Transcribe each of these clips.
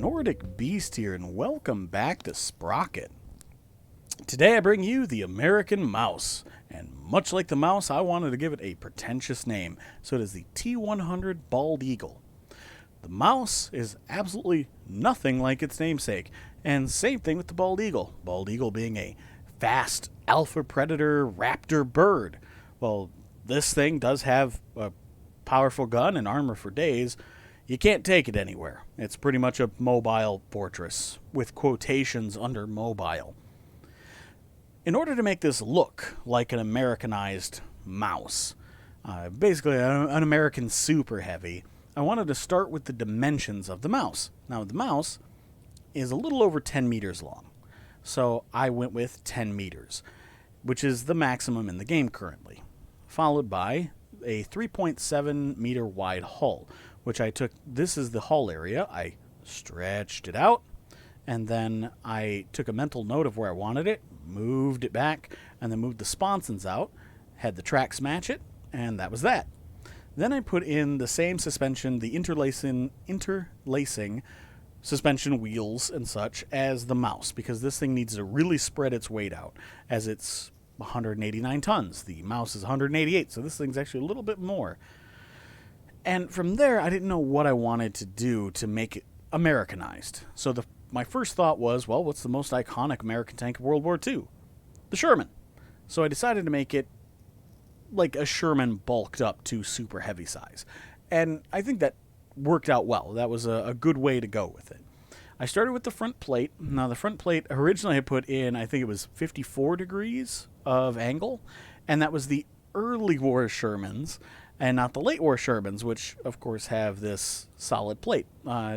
Nordic Beast here, and welcome back to Sprocket. Today I bring you the American mouse, and much like the mouse, I wanted to give it a pretentious name, so it is the T100 Bald Eagle. The mouse is absolutely nothing like its namesake, and same thing with the Bald Eagle. Bald Eagle being a fast alpha predator raptor bird. Well, this thing does have a powerful gun and armor for days. You can't take it anywhere. It's pretty much a mobile fortress, with quotations under mobile. In order to make this look like an Americanized mouse, basically an American super heavy, I wanted to start with the dimensions of the mouse. Now, the mouse is a little over 10 meters long, so I went with 10 meters, which is the maximum in the game currently, followed by a 3.7 meter wide hull, which I took. This is the hull area. I stretched it out, and then I took a mental note of where I wanted it, moved it back, and then moved the sponsons out, had the tracks match it, and that was that. Then I put in the same suspension, the interlacing suspension wheels and such as the mouse, because this thing needs to really spread its weight out, as it's 189 tons. The mouse is 188, so this thing's actually a little bit more. And from there, I didn't know what I wanted to do to make it Americanized. So my first thought was, well, what's the most iconic American tank of World War II? The Sherman. So I decided to make it like a Sherman bulked up to super heavy size. And I think that worked out well. That was a good way to go with it. I started with the front plate. Now, the front plate, originally I put in, I think it was 54 degrees of angle, and that was the early war Shermans, and not the late war Shermans, which, of course, have this solid plate.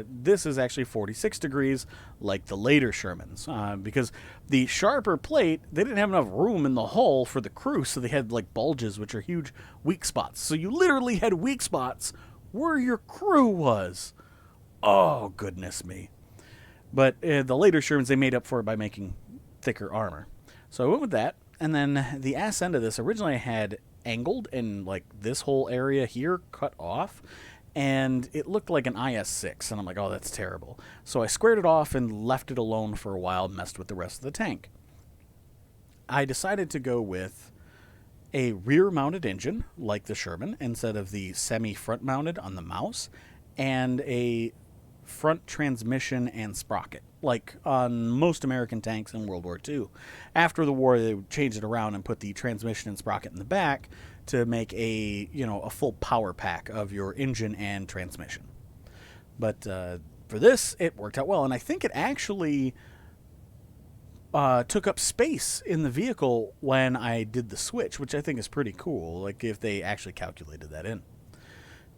This is actually 46 degrees, like the later Shermans, because the sharper plate, they didn't have enough room in the hull for the crew, so they had, like, bulges, which are huge weak spots. So you literally had weak spots where your crew was. Oh, goodness me. But the later Shermans, they made up for it by making thicker armor. So I went with that, and then the ass end of this, originally I had angled and like this whole area here cut off, and it looked like an IS-6, and I'm like, oh, that's terrible. So I squared it off and left it alone for a while, messed with the rest of the tank. I decided to go with a rear-mounted engine, like the Sherman, instead of the semi-front mounted on the mouse, and a front transmission and sprocket, like on most American tanks in World War II. After the war, they changed it around and put the transmission and sprocket in the back to make a full power pack of your engine and transmission. But for this, it worked out well, and I think it actually took up space in the vehicle when I did the switch, which I think is pretty cool, like if they actually calculated that in.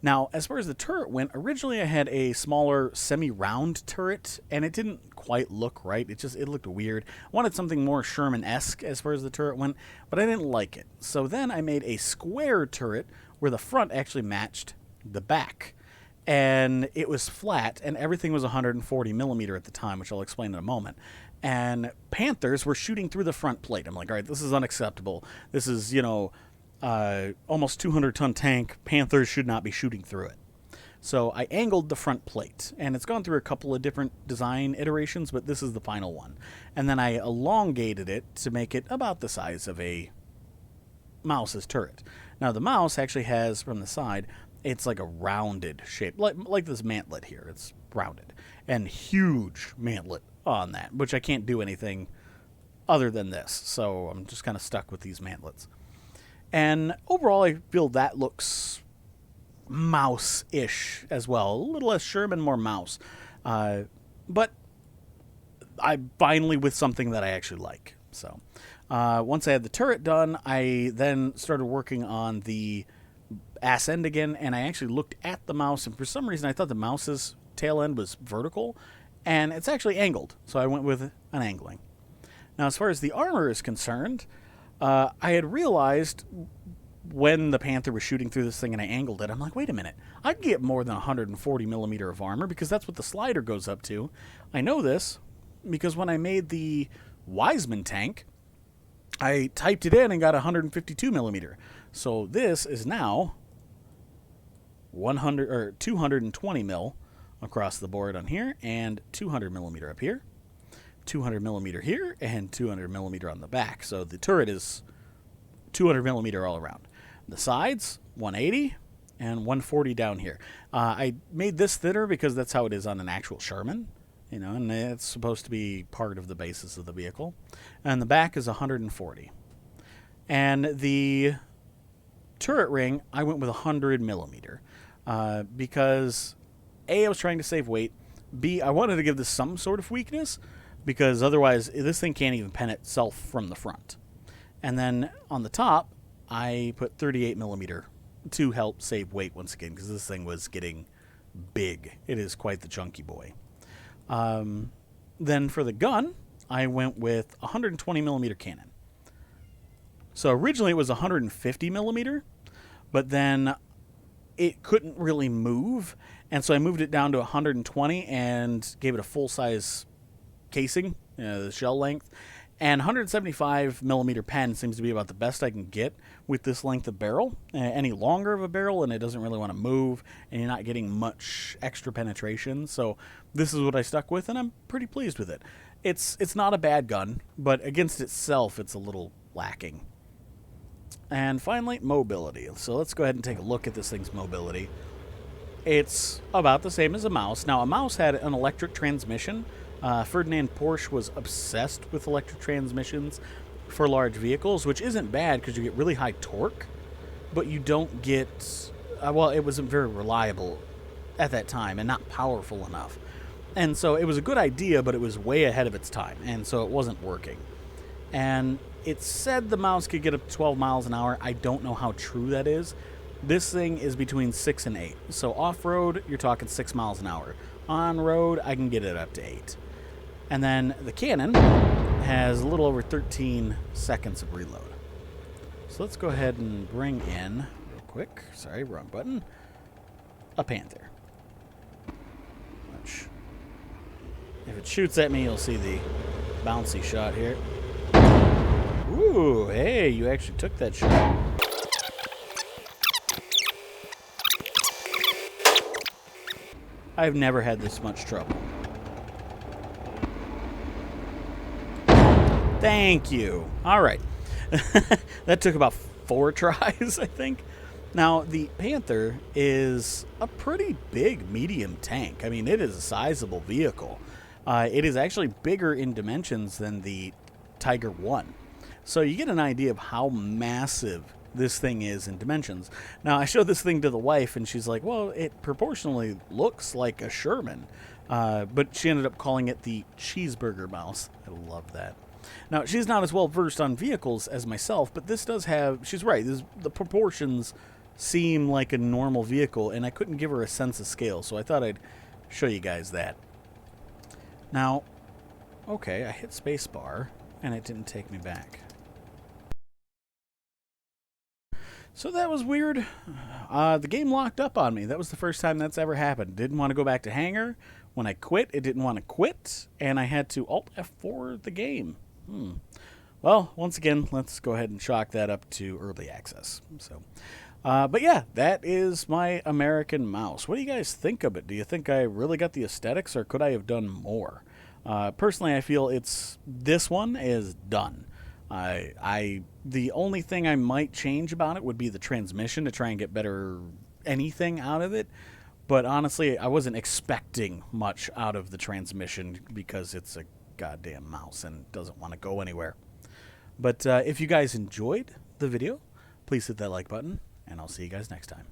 Now, as far as the turret went, originally I had a smaller semi-round turret, and it didn't quite look right. It looked weird. I wanted something more Sherman-esque as far as the turret went, but I didn't like it. So then I made a square turret where the front actually matched the back. And it was flat, and everything was 140 millimeter at the time, which I'll explain in a moment. And Panthers were shooting through the front plate. I'm like, all right, this is unacceptable. This is, almost 200-ton tank. Panthers should not be shooting through it. So I angled the front plate, and it's gone through a couple of different design iterations, but this is the final one. And then I elongated it to make it about the size of a mouse's turret. Now, the mouse actually has, from the side, it's like a rounded shape, like this mantlet here. It's rounded, and huge mantlet on that, which I can't do anything other than this, so I'm just kind of stuck with these mantlets. And overall, I feel that looks mouse-ish as well. A little less Sherman, more mouse. But I'm finally with something that I actually like. So once I had the turret done, I then started working on the ass end again, and I actually looked at the mouse, and for some reason I thought the mouse's tail end was vertical, and it's actually angled. So I went with an angling. Now, as far as the armor is concerned, I had realized when the Panther was shooting through this thing and I angled it, I'm like, wait a minute, I can get more than 140 millimeter of armor because that's what the slider goes up to. I know this because when I made the Wiseman tank, I typed it in and got 152 millimeter. So this is now 220 mil across the board on here, and 200 millimeter up here, 200 millimeter here, and 200 millimeter on the back. So the turret is 200 millimeter all around. The sides, 180, and 140 down here. I made this thinner because that's how it is on an actual Sherman, you know, and it's supposed to be part of the basis of the vehicle. And the back is 140. And the turret ring, I went with 100 millimeter because A, I was trying to save weight. B, I wanted to give this some sort of weakness because otherwise this thing can't even pen itself from the front. And then on the top, I put 38 millimeter to help save weight once again because this thing was getting big. It is quite the chunky boy. Then for the gun, I went with 120 millimeter cannon. So originally it was 150 millimeter, but then it couldn't really move, and so I moved it down to 120 and gave it a full-size casing, the shell length. And 175 millimeter pen seems to be about the best I can get with this length of barrel. Any longer of a barrel, and it doesn't really want to move, and you're not getting much extra penetration. So this is what I stuck with, and I'm pretty pleased with it. It's not a bad gun, but against itself, it's a little lacking. And finally, mobility. So let's go ahead and take a look at this thing's mobility. It's about the same as a mouse. Now, a mouse had an electric transmission. Ferdinand Porsche was obsessed with electric transmissions for large vehicles, which isn't bad because you get really high torque, but you don't get, well, it wasn't very reliable at that time and not powerful enough. And so it was a good idea, but it was way ahead of its time, and so it wasn't working. And it said the mouse could get up to 12 miles an hour. I don't know how true that is. This thing is between 6 and 8. So off-road, you're talking 6 miles an hour. On-road, I can get it up to 8. And then the cannon has a little over 13 seconds of reload. So let's go ahead and bring in, real quick, sorry, wrong button, a Panther. Which, if it shoots at me, you'll see the bouncy shot here. Ooh, hey, you actually took that shot. I've never had this much trouble. Thank you. All right. That took about 4 tries, I think. Now, the Panther is a pretty big medium tank. I mean, it is a sizable vehicle. It is actually bigger in dimensions than the Tiger 1. So you get an idea of how massive this thing is in dimensions. Now, I showed this thing to the wife, and she's like, well, it proportionally looks like a Sherman. But she ended up calling it the cheeseburger mouse. I love that. Now, she's not as well versed on vehicles as myself, but this does have, she's right, the proportions seem like a normal vehicle, and I couldn't give her a sense of scale, so I thought I'd show you guys that. Now, okay, I hit spacebar, and it didn't take me back. So that was weird. The game locked up on me. That was the first time that's ever happened. Didn't want to go back to hangar. When I quit, it didn't want to quit, and I had to Alt F4 the game. Well, once again, let's go ahead and chalk that up to early access. So, but yeah, that is my American mouse. What do you guys think of it? Do you think I really got the aesthetics, or could I have done more? Personally, I feel this one is done. The only thing I might change about it would be the transmission to try and get better anything out of it. But honestly, I wasn't expecting much out of the transmission because it's a goddamn mouse and doesn't want to go anywhere. But if you guys enjoyed the video, please hit that like button, and I'll see you guys next time.